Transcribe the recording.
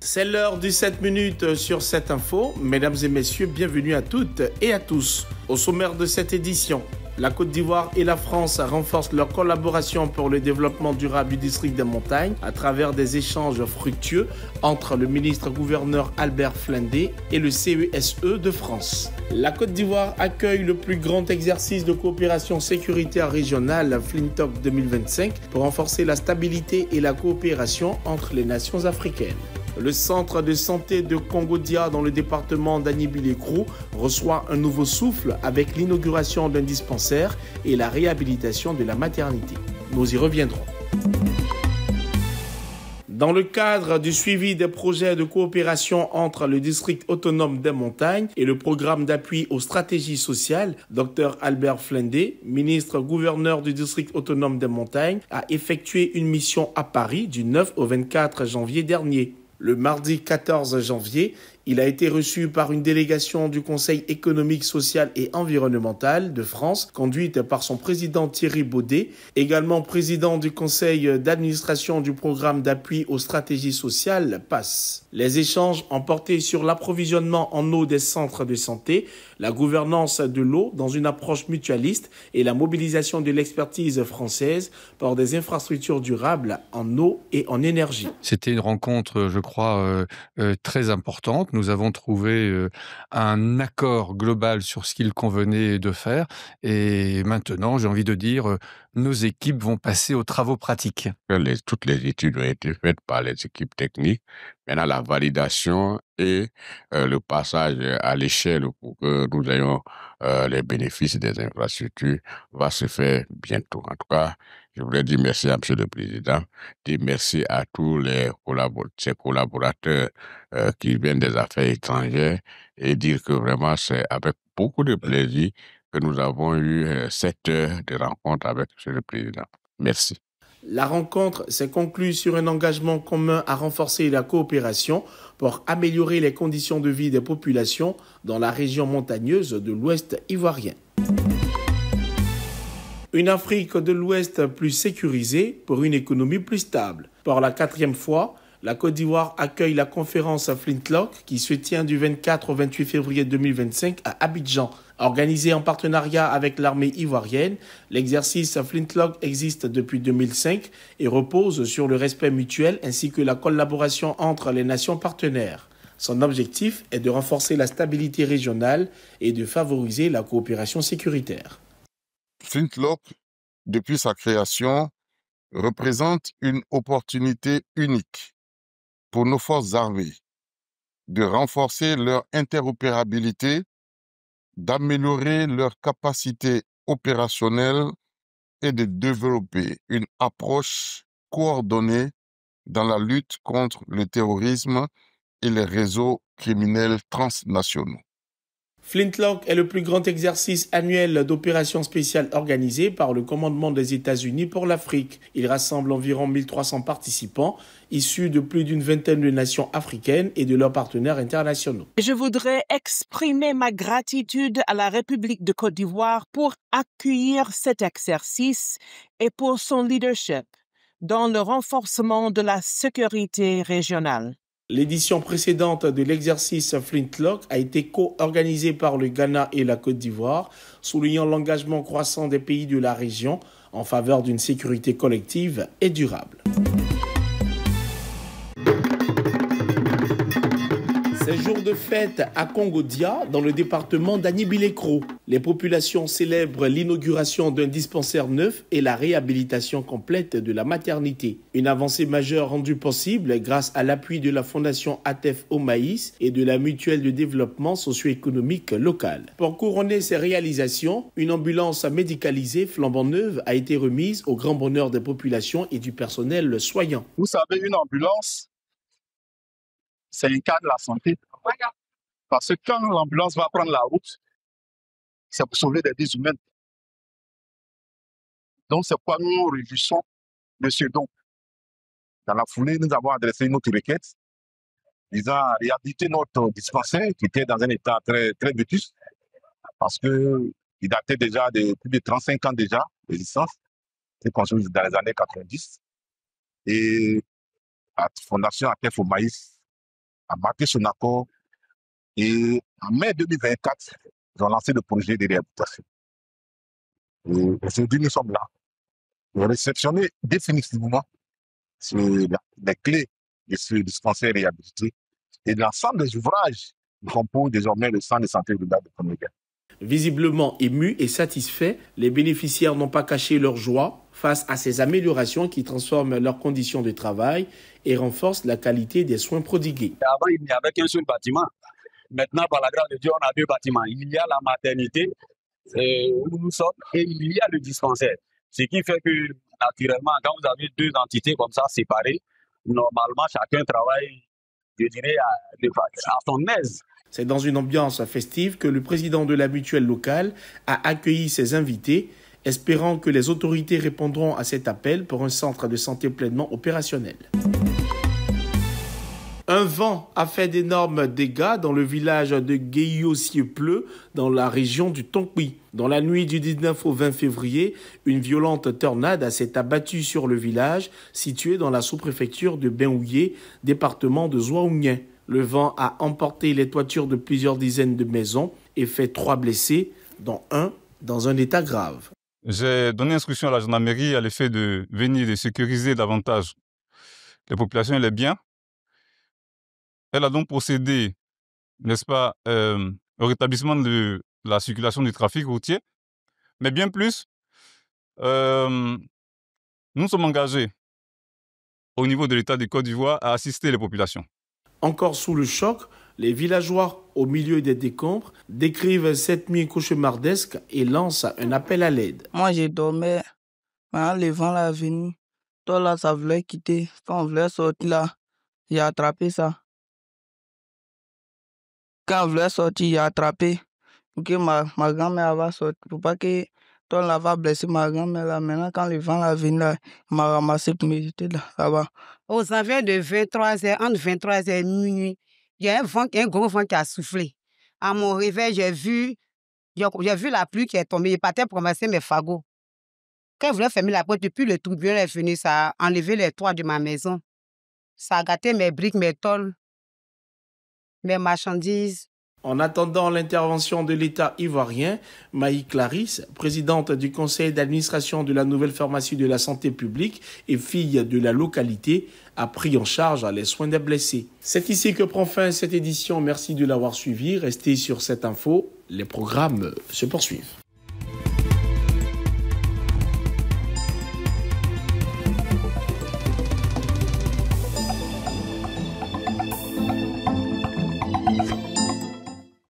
C'est l'heure du 7 minutes sur cette info. Mesdames et messieurs, bienvenue à toutes et à tous. Au sommaire de cette édition, la Côte d'Ivoire et la France renforcent leur collaboration pour le développement durable du district des montagnes à travers des échanges fructueux entre le ministre-gouverneur Albert Flindé et le CESE de France. La Côte d'Ivoire accueille le plus grand exercice de coopération sécuritaire régionale Flintoc 2025 pour renforcer la stabilité et la coopération entre les nations africaines. Le centre de santé de Congo-Dia dans le département d'Annibile-Krou reçoit un nouveau souffle avec l'inauguration d'un dispensaire et la réhabilitation de la maternité. Nous y reviendrons. Dans le cadre du suivi des projets de coopération entre le district autonome des montagnes et le programme d'appui aux stratégies sociales, Dr Albert Flindé, ministre-gouverneur du district autonome des montagnes, a effectué une mission à Paris du 9 au 24 janvier dernier. Le mardi 14 janvier, il a été reçu par une délégation du Conseil économique, social et environnemental de France, conduite par son président Thierry Baudet, également président du Conseil d'administration du programme d'appui aux stratégies sociales PASS. Les échanges ont porté sur l'approvisionnement en eau des centres de santé, la gouvernance de l'eau dans une approche mutualiste et la mobilisation de l'expertise française pour des infrastructures durables en eau et en énergie. C'était une rencontre, je crois, très importante. Nous avons trouvé un accord global sur ce qu'il convenait de faire. Et maintenant, j'ai envie de dire, nos équipes vont passer aux travaux pratiques. Toutes les études ont été faites par les équipes techniques. Maintenant, la validation et le passage à l'échelle pour que nous ayons les bénéfices des infrastructures va se faire bientôt. En tout cas, je voulais dire merci à M. le Président, dire merci à tous ses collaborateurs qui viennent des affaires étrangères et dire que vraiment c'est avec beaucoup de plaisir que nous avons eu 7 heures de rencontre avec M. le Président. Merci. La rencontre s'est conclue sur un engagement commun à renforcer la coopération pour améliorer les conditions de vie des populations dans la région montagneuse de l'Ouest ivoirien. Une Afrique de l'Ouest plus sécurisée pour une économie plus stable. Pour la 4e fois, la Côte d'Ivoire accueille la conférence Flintlock qui se tient du 24 au 28 février 2025 à Abidjan. Organisé en partenariat avec l'armée ivoirienne, l'exercice Flintlock existe depuis 2005 et repose sur le respect mutuel ainsi que la collaboration entre les nations partenaires. Son objectif est de renforcer la stabilité régionale et de favoriser la coopération sécuritaire. Flintlock, depuis sa création, représente une opportunité unique pour nos forces armées de renforcer leur interopérabilité, d'améliorer leur capacité opérationnelle et de développer une approche coordonnée dans la lutte contre le terrorisme et les réseaux criminels transnationaux. Flintlock est le plus grand exercice annuel d'opérations spéciales organisé par le commandement des États-Unis pour l'Afrique. Il rassemble environ 1300 participants issus de plus d'une vingtaine de nations africaines et de leurs partenaires internationaux. Je voudrais exprimer ma gratitude à la République de Côte d'Ivoire pour accueillir cet exercice et pour son leadership dans le renforcement de la sécurité régionale. L'édition précédente de l'exercice Flintlock a été co-organisée par le Ghana et la Côte d'Ivoire, soulignant l'engagement croissant des pays de la région en faveur d'une sécurité collective et durable. C'est jour de fête à Congo-Dia, dans le département d'Annibile-Krou. Les populations célèbrent l'inauguration d'un dispensaire neuf et la réhabilitation complète de la maternité. Une avancée majeure rendue possible grâce à l'appui de la Fondation ATEF au Maïs et de la Mutuelle de développement socio-économique local. Pour couronner ces réalisations, une ambulance médicalisée flambant neuve a été remise au grand bonheur des populations et du personnel soignant. Vous savez, une ambulance, c'est un cas de la santé. Parce que quand l'ambulance va prendre la route, c'est pour sauver des vies humaines. Donc, c'est pourquoi nous réjouissons de ce don. Dans la foulée, nous avons adressé notre requête visant à réhabiliter notre dispensaire qui était dans un état très, très vétuste parce qu'il datait déjà de plus de 35 ans déjà d'existence. C'était construit dans les années 90. Et la Fondation ATEF au Maïs a marqué son accord et en mai 2024, ils ont lancé le projet de réhabilitation. Et aujourd'hui, nous sommes là pour réceptionner définitivement les clés de ce dispensaire réhabilité et l'ensemble des ouvrages qui composent désormais le centre de santé globale de Konoga. Visiblement émus et satisfaits, les bénéficiaires n'ont pas caché leur joie face à ces améliorations qui transforment leurs conditions de travail et renforcent la qualité des soins prodigués. Avant, il n'y avait qu'un seul bâtiment. Maintenant, par la grâce de Dieu, on a 2 bâtiments. Il y a la maternité où nous sommes et il y a le dispensaire. Ce qui fait que, naturellement, quand vous avez 2 entités comme ça séparées, normalement, chacun travaille, je dirais, à son aise. C'est dans une ambiance festive que le président de la mutuelle locale a accueilli ses invités, espérant que les autorités répondront à cet appel pour un centre de santé pleinement opérationnel. Un vent a fait d'énormes dégâts dans le village de Gueyo-Siepleu, dans la région du Tonkwi. Dans la nuit du 19 au 20 février, une violente tornade s'est abattue sur le village, situé dans la sous-préfecture de Benouillé, département de Zouaounien. Le vent a emporté les toitures de plusieurs dizaines de maisons et fait 3 blessés, dont un dans un état grave. J'ai donné instruction à la gendarmerie à l'effet de venir et sécuriser davantage les populations et les biens. Elle a donc procédé, n'est-ce pas, au rétablissement de la circulation du trafic routier. Mais bien plus, nous sommes engagés au niveau de l'État de Côte d'Ivoire à assister les populations. Encore sous le choc, les villageois, au milieu des décombres, décrivent cette nuit cauchemardesque et lancent un appel à l'aide. Moi, je dormais. Quand le vent est venu, toi là, ça voulait quitter. Quand on voulait sortir là, j'ai attrapé ça. Quand on voulait sortir, j'ai attrapé. Pour que ma grand-mère va sortir. Pour pas que toi là va blesser ma grand-mère là. Maintenant, quand le vent est venu là, il m'a ramassé pour me jeter là-bas. Aux environs de 23h, entre 23h et minuit, il y a un gros vent qui a soufflé. À mon réveil, j'ai vu la pluie qui est tombée. Je partais pour ramasser mes fagots. Quand je voulais fermer la porte, depuis le tourbillon est venu, ça a enlevé les toits de ma maison. Ça a gâté mes briques, mes tôles, mes marchandises. En attendant l'intervention de l'État ivoirien, Maï Clarisse, présidente du conseil d'administration de la nouvelle pharmacie de la santé publique et fille de la localité, a pris en charge les soins des blessés. C'est ici que prend fin cette édition. Merci de l'avoir suivi. Restez sur cette info. Les programmes se poursuivent.